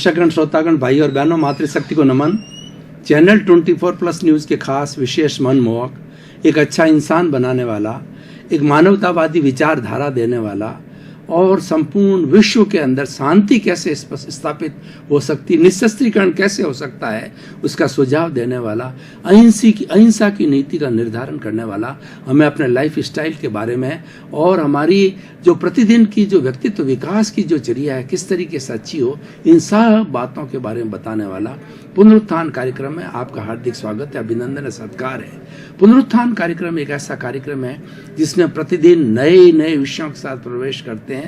दर्शकगण, श्रोतागण, भाई और बहनों, मातृशक्ति को नमन। चैनल 24+ न्यूज़ के खास विशेष मनमोहक, एक अच्छा इंसान बनाने वाला, एक मानवतावादी विचारधारा देने वाला और संपूर्ण विश्व के अंदर शांति कैसे स्थापित हो सकती, निशस्त्रीकरण कैसे हो सकता है, उसका सुझाव देने वाला, अहिंसा की नीति का निर्धारण करने वाला, हमें अपने लाइफ स्टाइल के बारे में और हमारी जो प्रतिदिन की जो व्यक्तित्व विकास की जो चर्या है किस तरीके से अच्छी हो, इन सब बातों के बारे में बताने वाला पुनरुत्थान कार्यक्रम में आपका हार्दिक स्वागत है, अभिनंदन है, सत्कार है। पुनरुत्थान कार्यक्रम एक ऐसा कार्यक्रम है जिसमें प्रतिदिन नए नए विषयों के साथ प्रवेश करते हैं।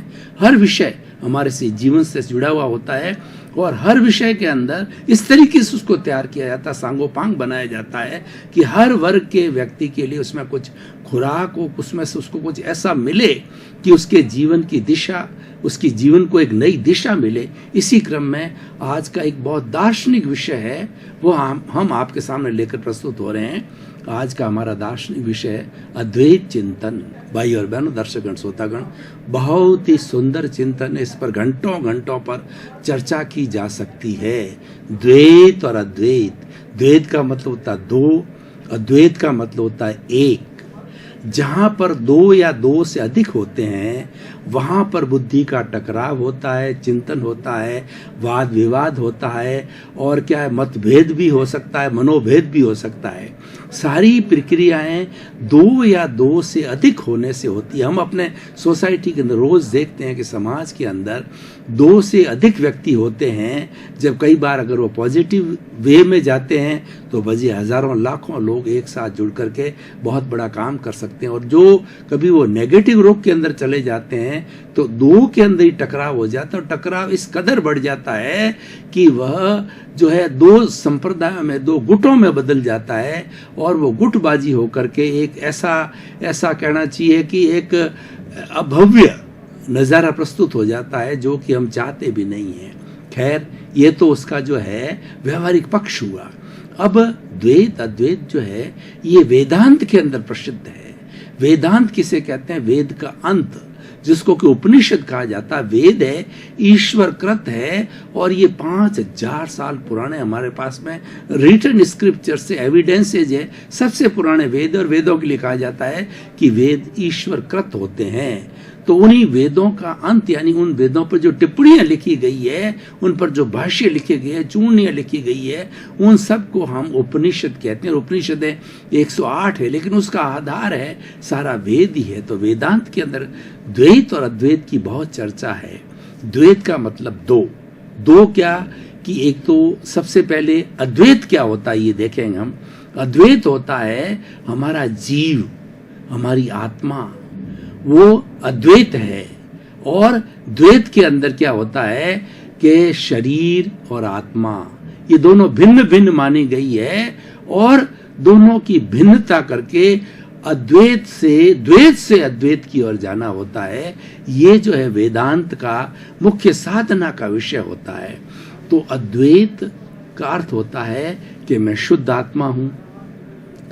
हर विषय हमारे से जीवन से जुड़ा हुआ होता है और हर विषय के अंदर इस तरीके से उसको तैयार किया जाता है, सांगोपांग बनाया जाता है कि हर वर्ग के व्यक्ति के लिए उसमें कुछ खुराक हो, उसमें से उसको कुछ ऐसा मिले कि उसके जीवन की दिशा, उसकी जीवन को एक नई दिशा मिले। इसी क्रम में आज का एक बहुत दार्शनिक विषय है, वो हम आपके सामने लेकर प्रस्तुत हो रहे हैं। आज का हमारा दार्शनिक विषय है अद्वैत चिंतन। भाई और बहनों, दर्शकगण, श्रोतागण, बहुत ही सुंदर चिंतन है, इस पर घंटों घंटों पर चर्चा की जा सकती है। द्वैत और अद्वैत, द्वैत का मतलब होता है दो, अद्वैत का मतलब होता है एक। जहां पर दो या दो से अधिक होते हैं वहां पर बुद्धि का टकराव होता है, चिंतन होता है, वाद विवाद होता है और क्या है, मतभेद भी हो सकता है, मनोभेद भी हो सकता है। सारी प्रक्रियाएं दो या दो से अधिक होने से होती है। हम अपने सोसाइटी के अंदर रोज देखते हैं कि समाज के अंदर दो से अधिक व्यक्ति होते हैं। जब कई बार अगर वो पॉजिटिव वे में जाते हैं तो बजे हजारों लाखों लोग एक साथ जुड़ करके बहुत बड़ा काम कर सकते हैं। और जो कभी वो नेगेटिव रुख के अंदर चले जाते हैं तो दो के अंदर ही टकराव हो जाता है और टकराव इस कदर बढ़ जाता है कि वह जो है दो संप्रदायों में, दो गुटों में बदल जाता है और वो गुटबाजी होकर के एक ऐसा कहना चाहिए कि एक अभव्य नज़ारा प्रस्तुत हो जाता है जो कि हम चाहते भी नहीं हैं। खैर, ये तो उसका जो है व्यवहारिक पक्ष हुआ। अब द्वैत अद्वैत जो है ये वेदांत के अंदर प्रसिद्ध है। वेदांत किसे कहते हैं? वेद का अंत, जिसको कि उपनिषद कहा जाता है। वेद है, ईश्वर कृत है और ये 5000 साल पुराने हमारे पास में रिटन स्क्रिप्चर से एविडेंसेज है। सबसे पुराने वेद, और वेदों के लिए कहा जाता है कि वेद ईश्वर कृत होते हैं। तो उन्हीं वेदों का अंत, यानी उन वेदों पर जो टिप्पणियां लिखी गई है, उन पर जो भाष्य लिखे गए हैं, चूर्णियां लिखी गई है, उन सब को हम उपनिषद कहते हैं। उपनिषद 108 है, लेकिन उसका आधार है सारा वेद ही है। तो वेदांत के अंदर द्वैत और अद्वैत की बहुत चर्चा है। द्वैत का मतलब दो। दो क्या कि एक तो सबसे पहले अद्वैत क्या होता है ये देखेंगे हम। अद्वैत होता है हमारा जीव, हमारी आत्मा, वो अद्वैत है। और द्वैत के अंदर क्या होता है कि शरीर और आत्मा ये दोनों भिन्न भिन्न मानी गई है और दोनों की भिन्नता करके द्वैत से अद्वैत की ओर जाना होता है। ये जो है वेदांत का मुख्य साधना का विषय होता है। तो अद्वैत का अर्थ होता है कि मैं शुद्ध आत्मा हूं।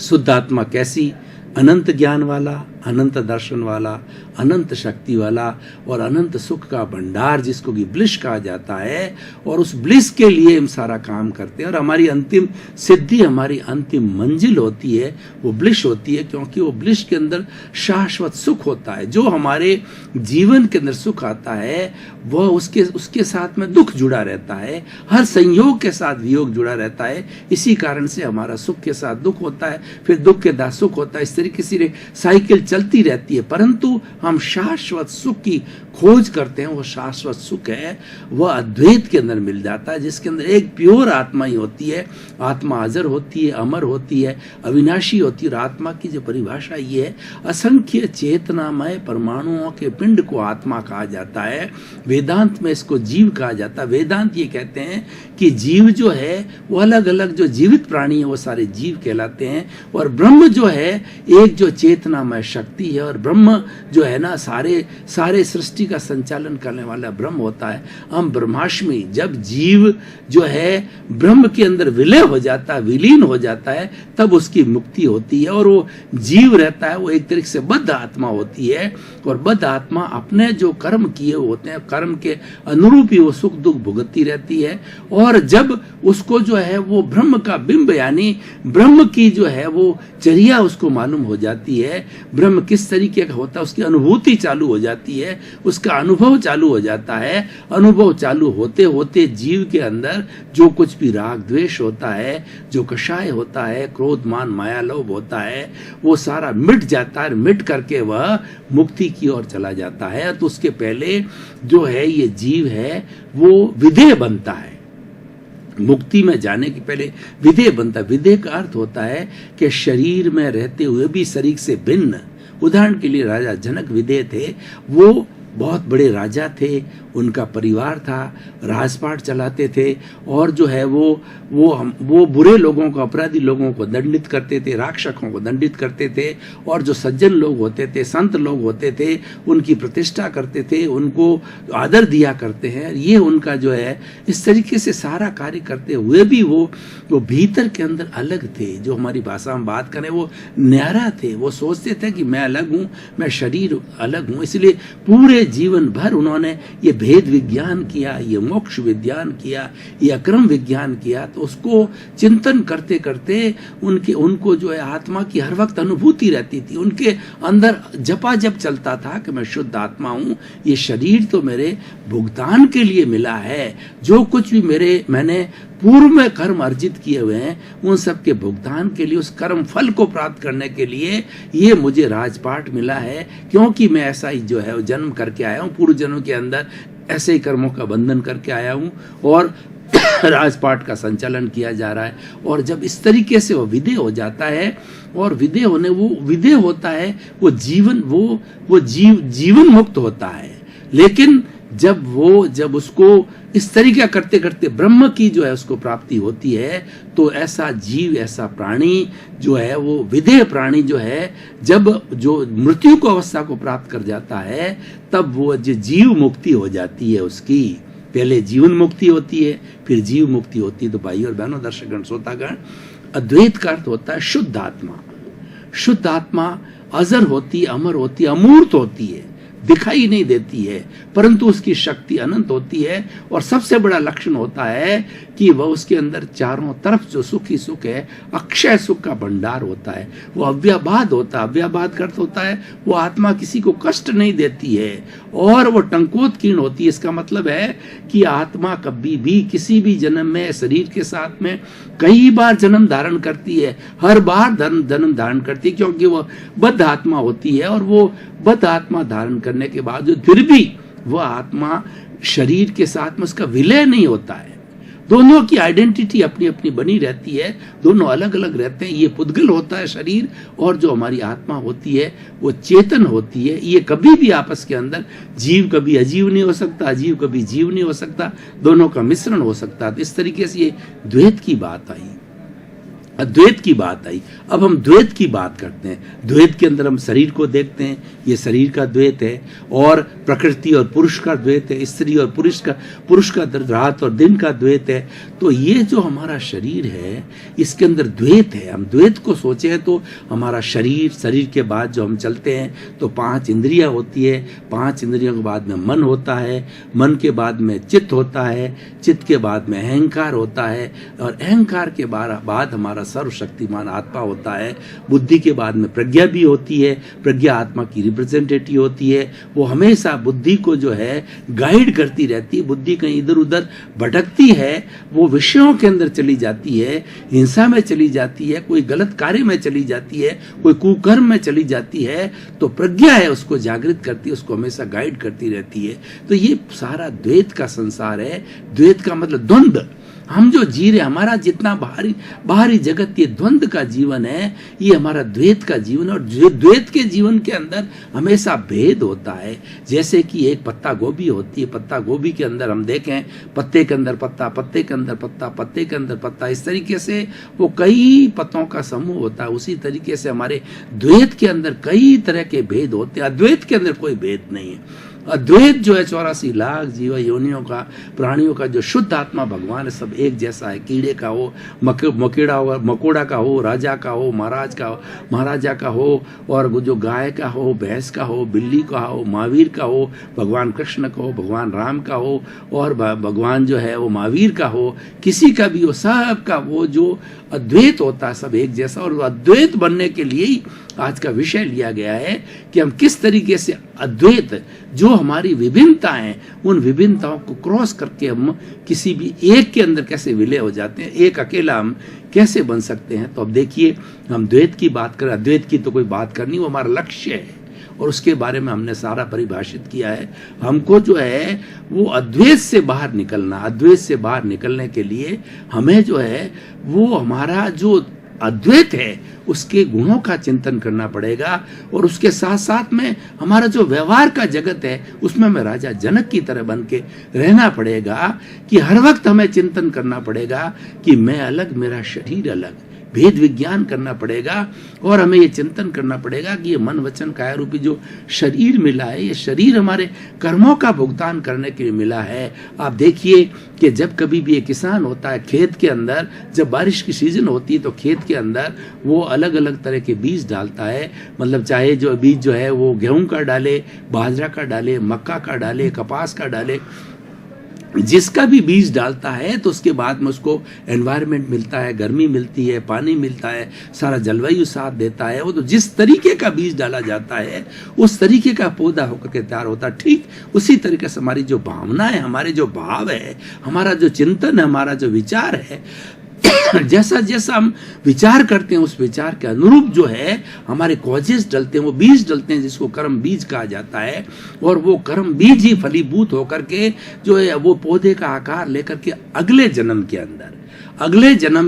शुद्ध आत्मा कैसी? अनंत ज्ञान वाला, अनंत दर्शन वाला, अनंत शक्ति वाला और अनंत सुख का भंडार, जिसको कि ब्लिस कहा जाता है। और उस ब्लिस के लिए हम सारा काम करते हैं और हमारी अंतिम सिद्धि, हमारी अंतिम मंजिल होती है, वो ब्लिस होती है, क्योंकि वो ब्लिस के अंदर शाश्वत सुख होता है। जो हमारे जीवन के अंदर सुख आता है वह उसके साथ में दुख जुड़ा रहता है, हर संयोग के साथ वियोग जुड़ा रहता है। इसी कारण से हमारा सुख के साथ दुख होता है, फिर दुख के साथ सुख होता है। इस तरीके से साइकिल चलती रहती है, परंतु हम शाश्वत सुख की खोज करते हैं। वो शाश्वत सुख है, वह अद्वैत के अंदर मिल जाता है, जिसके अंदर एक प्योर आत्मा ही होती है। आत्मा अजर होती है, अमर होती है, अविनाशी होती है। और आत्मा की जो परिभाषा ये है, असंख्य चेतनामय परमाणुओं के पिंड को आत्मा कहा जाता है। वेदांत में इसको जीव कहा जाता है। वेदांत ये कहते हैं कि जीव जो है वो अलग अलग जो जीवित प्राणी है वो सारे जीव कहलाते हैं। और ब्रह्म जो है एक जो चेतनामय शक्ति है और ब्रह्म जो है ना सारे सृष्टि का संचालन करने वाला ब्रह्म होता है। हम ब्रह्माष्टमी, जब जीव जो है ब्रह्म के अंदर विलय हो जाता है, विलीन हो जाता है, तब उसकी मुक्ति होती है और वो जीव रहता है, वो एक तरीके से बद्ध आत्मा होती है और बद्ध आत्मा अपने जो कर्म किए होते हैं, कर्म के अनुरूप ही वो सुख दुख भुगतती रहती है। और जब उसको जो है वो ब्रह्म का बिंब यानी ब्रह्म की जो है वो चर्या उसको मालूम हो जाती है, ब्रह्म किस तरीके का होता है, उसकी अनुभूति चालू हो जाती है, उसका अनुभव चालू हो जाता है। अनुभव चालू होते होते जीव के अंदर जो कुछ भी राग द्वेष होता है, जो कषाय होता है, क्रोध मान माया लोभ होता है, वो सारा मिट जाता है। मिट करके वह मुक्ति की ओर चला जाता है। तो उसके पहले जो है ये जीव है वो विधेय बनता है। मुक्ति में जाने के पहले विधेय बनता है। विधेय का अर्थ होता है कि शरीर में रहते हुए भी शरीर से भिन्न। उदाहरण के लिए राजा जनक विधेय थे, वो बहुत बड़े राजा थे, उनका परिवार था, राजपाट चलाते थे और जो है वो बुरे लोगों को, अपराधी लोगों को दंडित करते थे, राक्षसों को दंडित करते थे और जो सज्जन लोग होते थे, संत लोग होते थे, उनकी प्रतिष्ठा करते थे, उनको आदर दिया करते हैं। ये उनका जो है इस तरीके से सारा कार्य करते हुए भी वो भीतर के अंदर अलग थे। जो हमारी भाषा में बात करें वो न्यारा थे। वो सोचते थे कि मैं अलग हूँ, मैं शरीर अलग हूँ। इसलिए पूरे जीवन भर उन्होंने ये भेद विज्ञान किया, ये मोक्ष विज्ञान किया, ये अक्रम विज्ञान किया। तो उसको चिंतन करते करते उनको जो है आत्मा की हर वक्त अनुभूति रहती थी। उनके अंदर जपा जप चलता था कि मैं शुद्ध आत्मा हूँ, ये शरीर तो मेरे भुगतान के लिए मिला है। जो कुछ भी मैंने पूर्व में कर्म अर्जित किए हुए हैं उन सब के भुगतान के लिए, उस कर्म फल को प्राप्त करने के लिए ये मुझे राजपाट मिला है, क्योंकि मैं ऐसा ही जो है जन्म करके आया हूँ, पूर्व जन्म के अंदर ऐसे ही कर्मों का बंधन करके आया हूँ और राजपाट का संचालन किया जा रहा है। और जब इस तरीके से वो विधेय हो जाता है और विधेय होता है, वो जीवन मुक्त होता है। लेकिन जब उसको इस तरीका करते करते ब्रह्म की जो है उसको प्राप्ति होती है, तो ऐसा जीव, ऐसा प्राणी जो है वो विधेय प्राणी जो है, जब जो मृत्यु को अवस्था को प्राप्त कर जाता है, तब वो जो जीव मुक्ति हो जाती है उसकी। पहले जीवन मुक्ति होती है, फिर जीव मुक्ति होती है। तो भाई और बहनों, दर्शकगण, श्रोतागण, अद्वैत का अर्थ होता है शुद्ध आत्मा। शुद्ध आत्मा अजर होती, अमर होती, अमूर्त होती है, दिखाई नहीं देती है, परंतु उसकी शक्ति अनंत होती है। और सबसे बड़ा लक्षण होता है कि वह उसके अंदर चारों तरफ जो सुख ही सुख है, अक्षय सुख का भंडार होता है। वो अव्याबाद होता है। अव्याबाद का अर्थ होता है वो आत्मा किसी को कष्ट नहीं देती है और वो टंकोत्कीर्ण होती है। इसका मतलब है कि आत्मा कभी भी किसी भी जन्म में शरीर के साथ में कई बार जन्म धारण करती है, हर बार जन्म धारण करती है, क्योंकि वो बद्ध आत्मा होती है। और वो बद्ध आत्मा धारण करने के बाद फिर भी वह आत्मा शरीर के साथ में उसका विलय नहीं होता है। दोनों की आइडेंटिटी अपनी अपनी बनी रहती है, दोनों अलग अलग रहते हैं। ये पुद्गल होता है शरीर, और जो हमारी आत्मा होती है वो चेतन होती है। ये कभी भी आपस के अंदर, जीव कभी अजीव नहीं हो सकता, अजीव कभी जीव नहीं हो सकता, दोनों का मिश्रण हो सकता है। तो इस तरीके से ये द्वैत की बात आई, अद्वैत की बात आई। अब हम द्वैत की बात करते हैं। द्वैत के अंदर हम शरीर को देखते हैं, ये शरीर का द्वैत है, और प्रकृति और पुरुष का द्वैत है, स्त्री और पुरुष का रात और दिन का द्वैत है। तो ये जो हमारा शरीर है इसके अंदर द्वैत है। हम द्वैत को सोचे तो हमारा शरीर के बाद जो हम चलते हैं तो 5 इंद्रियां होती है, 5 इंद्रियों के बाद में मन होता है, मन के बाद में चित्त होता है, चित्त के बाद में अहंकार होता है, और अहंकार के बाद हमारा सर्वशक्तिमान आत्मा होता है। बुद्धि के बाद में प्रज्ञा भी होती है, प्रज्ञा आत्मा की रिप्रेजेंटेटिव होती है। वो हमेशा बुद्धि को जो है गाइड करती रहती है। बुद्धि कहीं इधर उधर भटकती है, वो विषयों के अंदर चली जाती है, हिंसा में चली जाती है, कोई गलत कार्य में चली जाती है, कोई कुकर्म में चली जाती है, तो प्रज्ञा है उसको जागृत करती है, उसको हमेशा गाइड करती रहती है। तो ये सारा द्वैत का संसार है। द्वैत का मतलब द्वंद्व। हम जो जी रहे, हमारा जितना बाहरी जगत, ये द्वंद्व का जीवन है, ये हमारा द्वैत का जीवन है। और द्वैत के जीवन के अंदर हमेशा भेद होता है। जैसे कि एक पत्ता गोभी होती है, पत्ता गोभी के अंदर हम देखें, पत्ते के अंदर पत्ता, पत्ते के अंदर पत्ता, पत्ते के अंदर पत्ता, इस तरीके से वो कई पत्तों का समूह होता है। उसी तरीके से हमारे द्वैत के अंदर कई तरह के भेद होते हैं। अद्वैत के अंदर कोई भेद नहीं है। अद्वैत जो है 84 लाख जीव योनियों का, प्राणियों का जो शुद्ध आत्मा भगवान है, सब एक जैसा है। कीड़े का हो, मकोड़ा का हो, राजा का हो, महाराजा का हो, और जो गाय का हो, भैंस का हो, बिल्ली का हो, महावीर का हो, भगवान कृष्ण का हो, भगवान राम का हो, और भगवान जो है वो महावीर का हो, किसी का भी हो, सब का वो जो अद्वैत होता है सब एक जैसा। और अद्वैत बनने के लिए ही आज का विषय लिया गया है कि हम किस तरीके से अद्वैत, जो हमारी विभिन्नताएं, उन विभिन्नताओं को क्रॉस करके हम किसी भी एक के अंदर कैसे विलय हो जाते हैं, एक अकेला हम कैसे बन सकते हैं। तो अब देखिए, हम द्वैत की बात करें, अद्वैत की तो कोई बात करनी, वो हमारा लक्ष्य है और उसके बारे में हमने सारा परिभाषित किया है। हमको जो है वो अद्वैत से बाहर निकलना, अद्वैत से बाहर निकलने के लिए हमें जो है वो हमारा जो अद्वैत है उसके गुणों का चिंतन करना पड़ेगा। और उसके साथ साथ में हमारा जो व्यवहार का जगत है उसमें हमें राजा जनक की तरह बन के रहना पड़ेगा कि हर वक्त हमें चिंतन करना पड़ेगा कि मैं अलग, मेरा शरीर अलग, भेद विज्ञान करना पड़ेगा। और हमें ये चिंतन करना पड़ेगा कि ये मन वचन काया रूपी जो शरीर मिला है, ये शरीर हमारे कर्मों का भुगतान करने के लिए मिला है। आप देखिए कि जब कभी भी एक किसान होता है खेत के अंदर, जब बारिश की सीजन होती है तो खेत के अंदर वो अलग अलग तरह के बीज डालता है। मतलब चाहे जो बीज जो है वो गेहूं का डाले, बाजरा का डाले, मक्का का डाले, कपास का डाले, जिसका भी बीज डालता है तो उसके बाद में उसको एनवायरनमेंट मिलता है, गर्मी मिलती है, पानी मिलता है, सारा जलवायु साथ देता है। वो तो जिस तरीके का बीज डाला जाता है उस तरीके का पौधा होकर के तैयार होता है। ठीक उसी तरीके से हमारी जो भावना है, हमारे जो भाव है, हमारा जो चिंतन है, हमारा जो विचार है, जैसा जैसा हम विचार करते हैं उस विचार के अनुरूप जो है हमारे कॉजेस डलते हैं, वो बीज डलते हैं, जिसको कर्म बीज कहा जाता है। और वो कर्म बीज ही फलीभूत होकर के जो है वो पौधे का आकार लेकर के अगले जन्म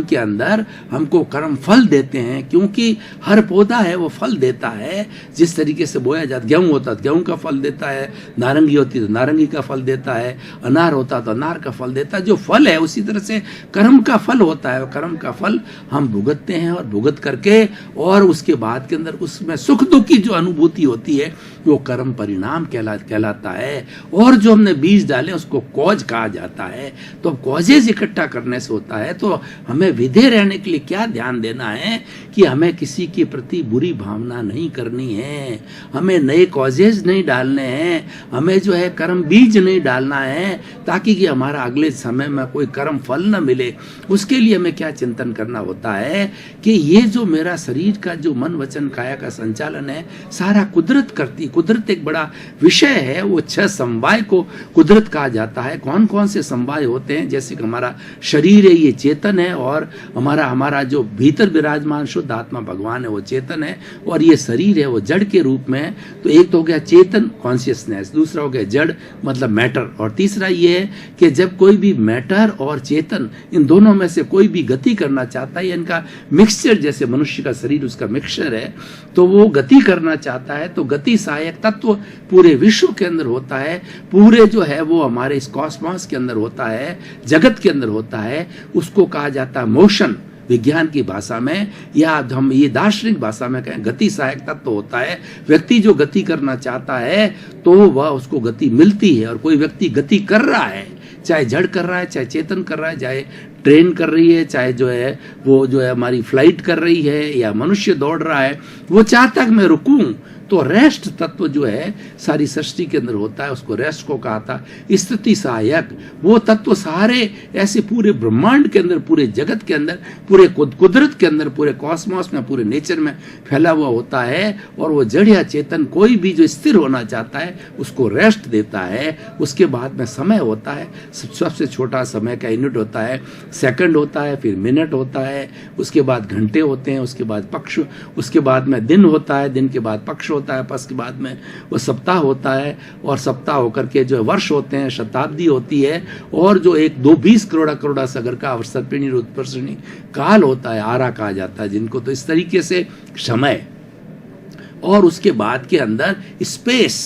के अंदर हमको कर्म फल देते हैं। क्योंकि हर पौधा है वो फल देता है। जिस तरीके से बोया जाता, गेहूं होता है गेहूं का फल देता है, नारंगी होती है तो नारंगी का फल देता है, अनार होता है तो अनार का फल देता है। जो फल है उसी तरह से कर्म का फल होता है। कर्म का फल हम भुगतते हैं और भुगत करके और उसके बाद के अंदर उसमें सुख दुख की जो अनुभूति होती है वो कर्म परिणाम कहलाता है। और जो हमने बीज डाले उसको कॉज कहा जाता है। तो कॉजेज इकट्ठा करने से होता है। तो हमें विधेय रहने के लिए क्या ध्यान देना है कि हमें किसी के प्रति बुरी भावना नहीं करनी है, हमें नए कॉजेज नहीं डालने हैं, हमें जो है कर्म बीज नहीं डालना है, ताकि कि हमारा अगले समय में कोई कर्म फल न मिले। उसके लिए हमें क्या चिंतन करना होता है कि ये जो मेरा शरीर का जो मन वचन काया का संचालन है सारा कुदरत करती। कुदरत एक बड़ा विषय है। वो 6 समवाय को कुदरत कहा जाता है। कौन कौन से समवाय होते हैं? जैसे कि हमारा शरीर है ये चेतन है, और हमारा जो भीतर विराजमान शुद्ध आत्मा भगवान है वो चेतन है, और ये शरीर है वो जड़ के रूप में है। तो एक तो हो गया चेतन कॉन्शियसनेस, दूसरा हो गया जड़ मतलब मैटर, और तीसरा ये है कि जब कोई भी मैटर और चेतन इन दोनों में से कोई भी गति करना चाहता है, इनका मिक्सचर, जैसे मनुष्य का शरीर उसका मिक्सचर है, तो वो गति करना चाहता है तो गति सहायक तत्व पूरे विश्व के अंदर होता है, पूरे जो है वो हमारे इस कॉस्मॉस के अंदर होता है, जगत के अंदर होता है। उसको कहा जाता है मोशन विज्ञान की भाषा में, या हम ये दार्शनिक भाषा में कहें गति सहायक तत्व होता है। व्यक्ति जो गति करना चाहता है तो वह उसको गति मिलती है। और कोई व्यक्ति गति कर रहा है, चाहे जड़ कर रहा है, चाहे चेतन कर रहा है, चाहे ट्रेन कर रही है, चाहे जो है वो जो है हमारी फ्लाइट कर रही है, या मनुष्य दौड़ रहा है, वो चाहता है कि मैं रुकूं। तो रेस्ट तत्व जो है सारी सृष्टि के अंदर होता है, उसको रेस्ट को कहा था। स्थिति सहायक वो तत्व सारे ऐसे पूरे ब्रह्मांड के अंदर, पूरे जगत के अंदर, पूरे कुदरत के अंदर, पूरे कॉस्मॉस में, पूरे नेचर में फैला हुआ होता है। और वो जड़ या चेतन कोई भी जो स्थिर होना चाहता है उसको रेस्ट देता है। उसके बाद में समय होता है, सबसे छोटा समय का यूनिट होता है सेकंड होता है, फिर मिनट होता है, उसके बाद घंटे होते हैं, उसके बाद पक्ष, उसके बाद में दिन होता है, दिन के बाद पक्ष होता होता है, उसके बाद में वो सप्ताह होता है, और सप्ताह होकर के जो वर्ष होते हैं, शताब्दी होती है, और जो 1-2-20 करोड़ा सागर का अवसर्पिणी उत्कर्षणी काल होता है, आरा कहा जाता है जिनको। तो इस तरीके से समय और उसके बाद के अंदर स्पेस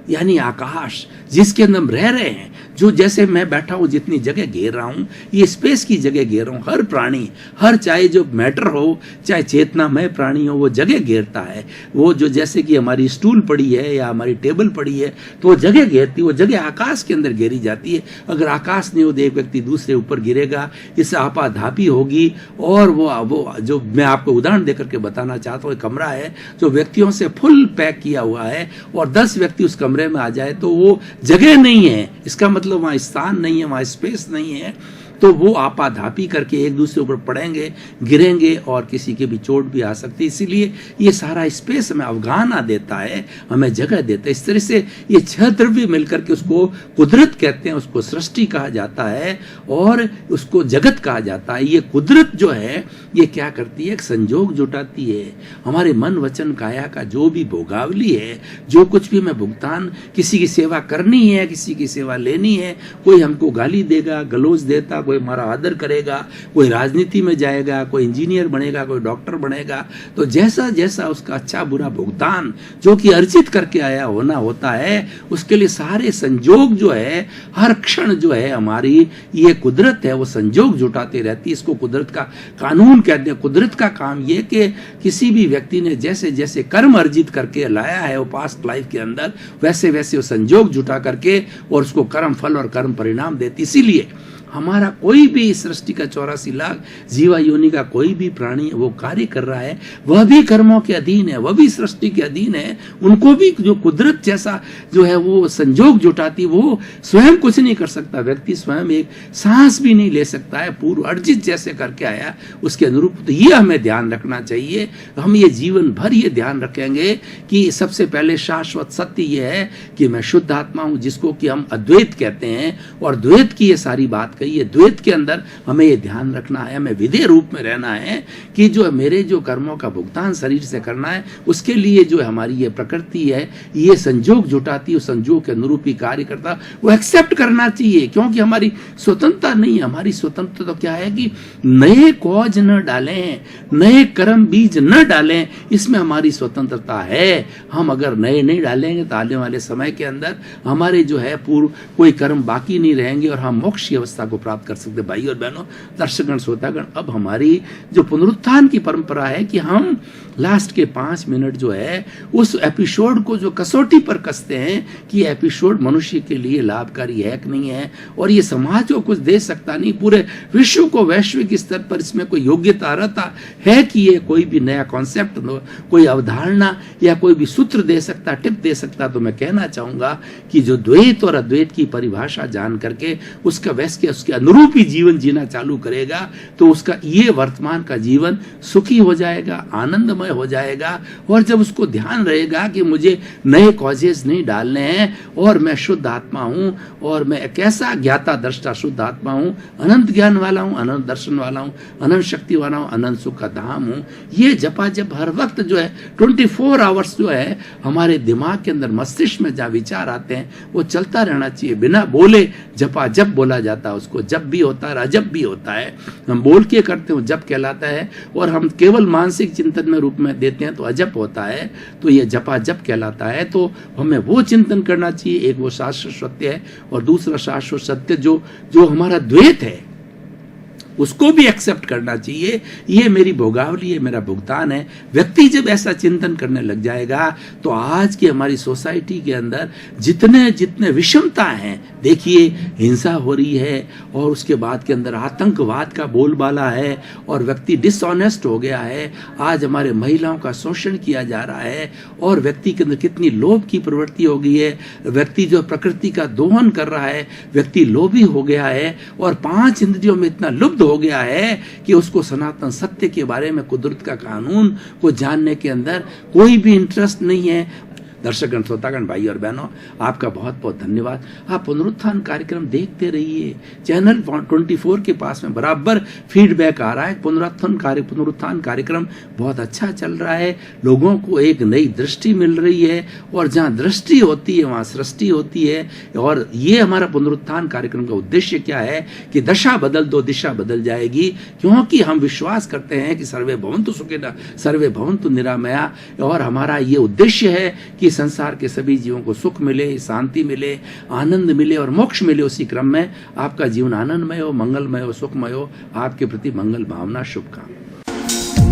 यानी आकाश जिसके अंदर हम रह रहे हैं, जो जैसे मैं बैठा हूं, जितनी जगह घेर रहा हूं, ये स्पेस की जगह घेर रहा हूं। हर प्राणी, हर चाहे जो मैटर हो, चाहे चेतनामय प्राणी हो, वो जगह घेरता है। वो जो जैसे कि हमारी स्टूल पड़ी है या हमारी टेबल पड़ी है, तो वो जगह घेरती है, वो जगह आकाश के अंदर घेरी जाती है। अगर आकाश नहीं हो तो एक व्यक्ति दूसरे ऊपर गिरेगा, इससे आपाधापी होगी। और वो जो मैं आपको उदाहरण देकर के बताना चाहता हूँ, कमरा है जो व्यक्तियों से फुल पैक किया हुआ है, और 10 व्यक्ति उस कमरे में आ जाए तो वो जगह नहीं है, इसका मतलब वहां स्थान नहीं है, वहां स्पेस नहीं है, तो वो आपाधापी करके एक दूसरे ऊपर पड़ेंगे, गिरेंगे, और किसी के भी चोट भी आ सकती है। इसीलिए ये सारा स्पेस हमें अवगाहना देता है, हमें जगह देता है। इस तरह से ये 6 द्रव्य मिलकर के उसको कुदरत कहते हैं, उसको सृष्टि कहा जाता है, और उसको जगत कहा जाता है। ये कुदरत जो है ये क्या करती है, एक संजोग जुटाती है। हमारे मन वचन काया का जो भी भोगावली है, जो कुछ भी हमें भुगतान, किसी की सेवा करनी है, किसी की सेवा लेनी है, कोई हमको गाली देगा, गलोज देता, कोई हमारा आदर करेगा, कोई राजनीति में जाएगा, कोई इंजीनियर बनेगा, कोई डॉक्टर बनेगा, तो जैसा जैसा उसका अच्छा बुरा भुगतान जो कि अर्जित करके आया होना होता है, उसके लिए सारे संजोग जो है, हर क्षण जो है हमारी ये कुदरत है, वो संजोग जुटाती रहती है। इसको कुदरत का कानून कहते हैं। कुदरत का काम ये कि किसी भी व्यक्ति ने जैसे जैसे कर्म अर्जित करके लाया है वो पास्ट लाइफ के अंदर, वैसे वैसे वो संजोग जुटा करके और उसको कर्म फल और कर्म परिणाम देती। इसीलिए हमारा कोई भी सृष्टि का 84 लाख जीवा योनि का कोई भी प्राणी वो कार्य कर रहा है, वह भी कर्मों के अधीन है, वह भी सृष्टि के अधीन है। उनको भी जो कुदरत जैसा जो है वो संजोग जुटाती, वो स्वयं कुछ नहीं कर सकता। व्यक्ति स्वयं एक सांस भी नहीं ले सकता है, पूर्व अर्जित जैसे करके आया उसके अनुरूप। तो ये हमें ध्यान रखना चाहिए। हम ये जीवन भर ये ध्यान रखेंगे कि सबसे पहले शाश्वत सत्य ये है कि मैं शुद्ध आत्मा हूं, जिसको कि हम अद्वैत कहते हैं, और द्वैत की ये सारी बात ये द्वैत के अंदर हमें ये ध्यान रखना है, हमें विधेय रूप में रहना है कि जो मेरे जो कर्मों का भुगतान शरीर से करना है, उसके लिए जो हमारी ये प्रकृति है ये संजोग जुटाती है, संजोग के अनुरूप ही कार्य करता, वो एक्सेप्ट करना चाहिए। क्योंकि हमारी स्वतंत्रता नहीं है। हमारी स्वतंत्रता तो क्या है कि नए कौज न डालें, नए कर्म बीज न डालें, इसमें हमारी स्वतंत्रता है। हम अगर नए नहीं डालेंगे तो आने वाले समय के अंदर हमारे जो है पूर्व कोई कर्म बाकी नहीं रहेंगे और हम मोक्ष की अवस्था को प्राप्त कर सकते। भाई और बहनों, दर्शकगण, श्रोतागण, अब हमारी जो पुनरुत्थान की परंपरा है कि हम लास्ट के 5 मिनट जो है उस एपिसोड को जो कसौटी पर कसते हैं कि एपिसोड मनुष्य के लिए लाभकारी है कि नहीं है, और ये समाज को कुछ दे सकता नहीं, पूरे विश्व को वैश्विक स्तर पर इसमें कोई योग्यता रहता है कि ये कोई भी नया कॉन्सेप्ट, कोई अवधारणा या कोई भी सूत्र दे सकता, टिप दे सकता, तो मैं कहना चाहूंगा कि जो द्वैत और अद्वैत की परिभाषा जान करके उसका वैसे उसके अनुरूप ही जीवन जीना चालू करेगा, तो उसका ये वर्तमान का जीवन सुखी हो जाएगा, आनंदमय हो जाएगा। और जब उसको ध्यान रहेगा कि मुझे नए कॉजेज नहीं डालने हैं, और मैं शुद्ध आत्मा हूं, और मैं कैसा ज्ञाता दृष्टा शुद्ध आत्मा हूं, अनंत ज्ञान वाला हूं, अनंत दर्शन वाला हूं, अनंत शक्ति वाला हूं, अनंत सुख का धाम हूं, ये जपा जब हर वक्त जो है 24 आवर्स जो है हमारे दिमाग के अंदर, मस्तिष्क में जहाँ विचार आते हैं वो चलता रहना चाहिए। बिना बोले जपा जप बोला जाता है, उसको जप भी होता है, अजप भी होता है। हम बोल के करते हो जप कहलाता है, और हम केवल मानसिक चिंतन में रूप में देते हैं तो अजप होता है। तो ये जपा जप कहलाता है। तो हमें वो चिंतन करना चाहिए, एक वो शाश्वत सत्य है, और दूसरा शाश्वत सत्य जो हमारा द्वैत है उसको भी एक्सेप्ट करना चाहिए। ये मेरी भोगावली है, मेरा भुगतान है। व्यक्ति जब ऐसा चिंतन करने लग जाएगा तो आज की हमारी सोसाइटी के अंदर जितने जितने विषमता हैं, देखिए हिंसा हो रही है, और उसके बाद के अंदर आतंकवाद का बोलबाला है, और व्यक्ति डिसऑनेस्ट हो गया है। आज हमारे महिलाओं का शोषण किया जा रहा है, और व्यक्ति के अंदर कितनी लोभ की प्रवृत्ति हो गई है। व्यक्ति जो प्रकृति का दोहन कर रहा है, व्यक्ति लोभी हो गया है, और 5 इंद्रियों में इतना लुब्ध हो गया है कि उसको सनातन सत्य के बारे में, कुदरत का कानून को जानने के अंदर कोई भी इंटरेस्ट नहीं है। दर्शकगण, श्रोतागण, भाई और बहनों, आपका बहुत बहुत धन्यवाद। आप पुनरुत्थान कार्यक्रम देखते रहिए। चैनल 24 के पास में बराबर फीडबैक आ रहा है। पुनरुत्थान कार्यक्रम बहुत अच्छा चल रहा है। लोगों को एक नई दृष्टि मिल रही है, और जहाँ दृष्टि होती है वहाँ सृष्टि होती है। और ये हमारा पुनरुत्थान कार्यक्रम का उद्देश्य क्या है कि दशा बदल दो, दिशा बदल जाएगी, क्योंकि हम विश्वास करते हैं कि सर्वे भवन्तु सुखिनः सर्वे भवन्तु निरामया। और हमारा ये उद्देश्य है कि संसार के सभी जीवों को सुख मिले, शांति मिले, आनंद मिले और मोक्ष मिले। उसी क्रम में आपका जीवन आनंदमय हो, मंगलमय हो, सुखमय हो। आपके प्रति मंगल भावना, शुभकामना।